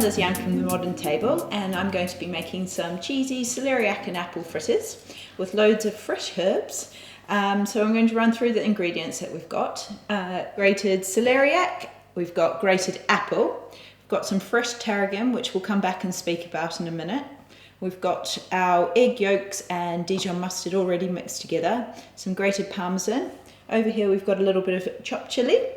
Liz-Anne from the Modern Table, and I'm going to be making some cheesy celeriac and apple fritters with loads of fresh herbs. So I'm going to run through the ingredients that we've got. Grated celeriac, we've got grated apple, we've got some fresh tarragon, which we'll come back and speak about in a minute. We've got our egg yolks and Dijon mustard already mixed together, some grated parmesan. Over here we've got a little bit of chopped chilli,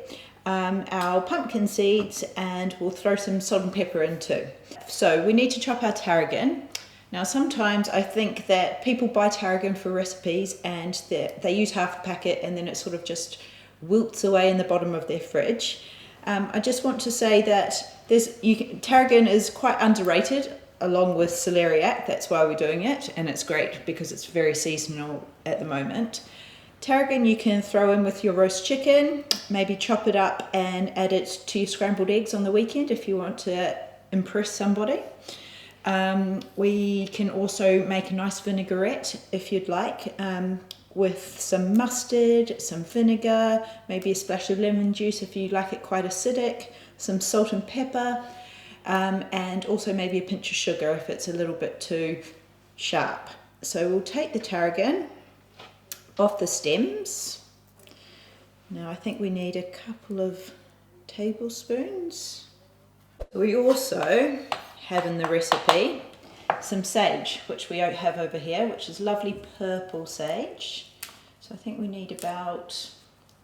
our pumpkin seeds, and we'll throw some salt and pepper in too. So we need to chop our tarragon. Now sometimes I think that people buy tarragon for recipes and they use half a packet and then it sort of just wilts away in the bottom of their fridge. I just want to say that tarragon is quite underrated along with celeriac. That's why we're doing it, and it's great because it's very seasonal at the moment. Tarragon you can throw in with your roast chicken, maybe chop it up and add it to your scrambled eggs on the weekend if you want to impress somebody. We can also make a nice vinaigrette if you'd like, with some mustard, some vinegar, maybe a splash of lemon juice if you like it quite acidic, some salt and pepper, and also maybe a pinch of sugar if it's a little bit too sharp. So we'll take the tarragon off the stems. Now I think we need a couple of tablespoons. We also have in the recipe some sage, which we have over here, which is lovely purple sage. So I think we need about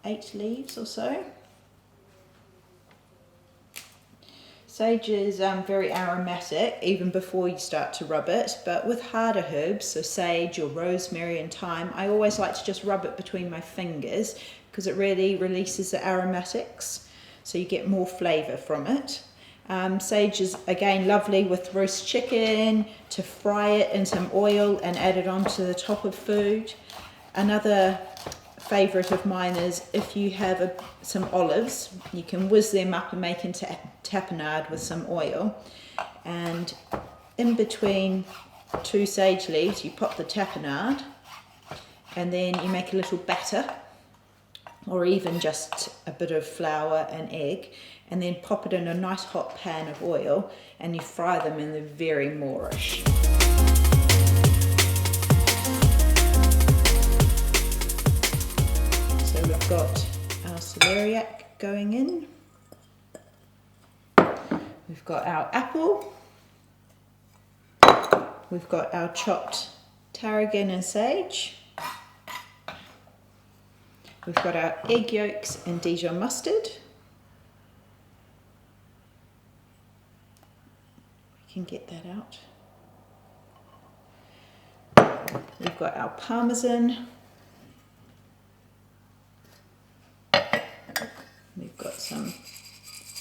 8 leaves or so. Sage is very aromatic even before you start to rub it, but with harder herbs, so sage or rosemary and thyme, I always like to just rub it between my fingers because it really releases the aromatics, so you get more flavour from it. Sage is again lovely with roast chicken, to fry it in some oil and add it onto the top of food. Another favourite of mine is if you have some olives, you can whiz them up and make into tapenade with some oil, and in between 2 sage leaves you pop the tapenade and then you make a little batter, or even just a bit of flour and egg, and then pop it in a nice hot pan of oil and you fry them in the very Moorish. So we've got our celeriac going in, we've got our apple, we've got our chopped tarragon and sage, we've got our egg yolks and Dijon mustard. We can get that out. We've got our parmesan. We've got some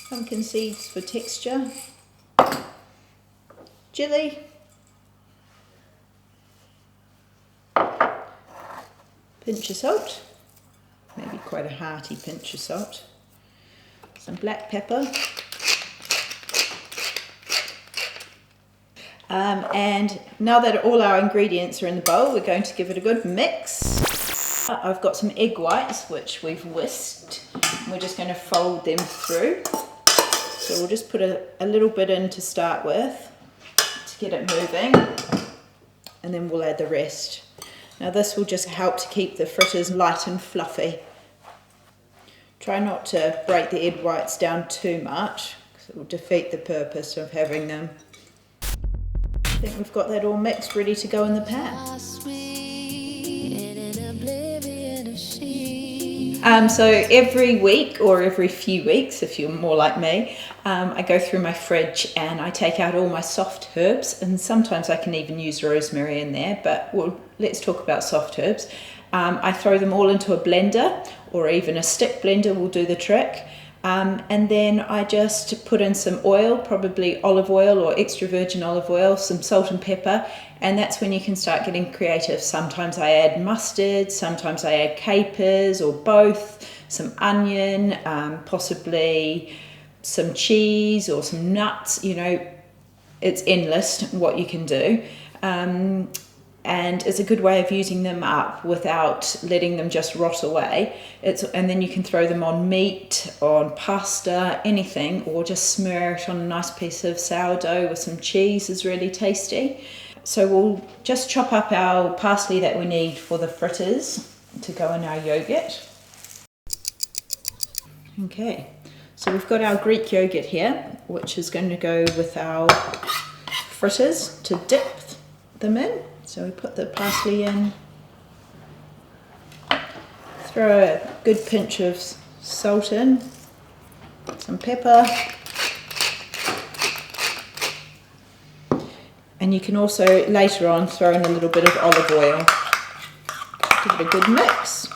pumpkin seeds for texture. Chilli. Pinch of salt. Maybe quite a hearty pinch of salt. Some black pepper. And now that all our ingredients are in the bowl, we're going to give it a good mix. I've got some egg whites which we've whisked. We're just going to fold them through. So we'll just put a little bit in to start with to get it moving, and then we'll add the rest. Now this will just help to keep the fritters light and fluffy. Try not to break the egg whites down too much because it will defeat the purpose of having them. I think we've got that all mixed, ready to go in the pan. So every week or every few weeks, if you're more like me, I go through my fridge and I take out all my soft herbs, and sometimes I can even use rosemary in there, but let's talk about soft herbs. I throw them all into a blender, or even a stick blender will do the trick. And then I just put in some oil, probably olive oil or extra virgin olive oil, some salt and pepper, and that's when you can start getting creative. Sometimes I add mustard, sometimes I add capers or both, some onion, possibly some cheese or some nuts. You know, it's endless what you can do. And and it's a good way of using them up without letting them just rot away. And then you can throw them on meat, on pasta, anything, or just smear it on a nice piece of sourdough with some cheese is really tasty. So we'll just chop up our parsley that we need for the fritters to go in our yogurt. Okay, so we've got our Greek yogurt here, which is going to go with our fritters to dip them in. So we put the parsley in, throw a good pinch of salt in, some pepper, and you can also later on throw in a little bit of olive oil. Give it a good mix,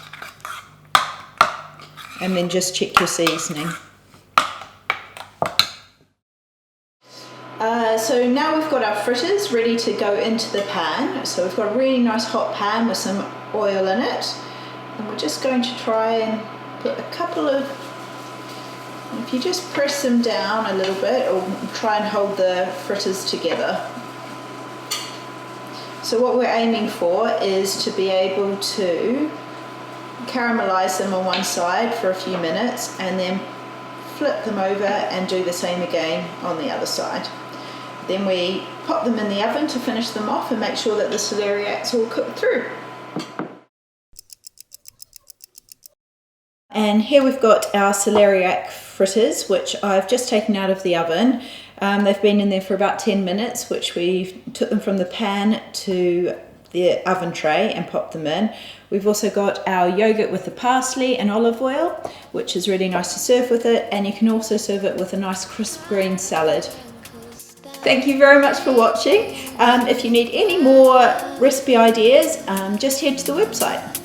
and then just check your seasoning. So now we've got our fritters ready to go into the pan. So we've got a really nice hot pan with some oil in it, and we're just going to try and put a couple of, if you just press them down a little bit, or try and hold the fritters together. So what we're aiming for is to be able to caramelize them on one side for a few minutes and then flip them over and do the same again on the other side. Then we pop them in the oven to finish them off and make sure that the celeriac's all cooked through. And here we've got our celeriac fritters, which I've just taken out of the oven. They've been in there for about 10 minutes, which we took them from the pan to the oven tray and popped them in. We've also got our yogurt with the parsley and olive oil, which is really nice to serve with it, and you can also serve it with a nice crisp green salad. Thank you very much for watching. If you need any more recipe ideas, just head to the website.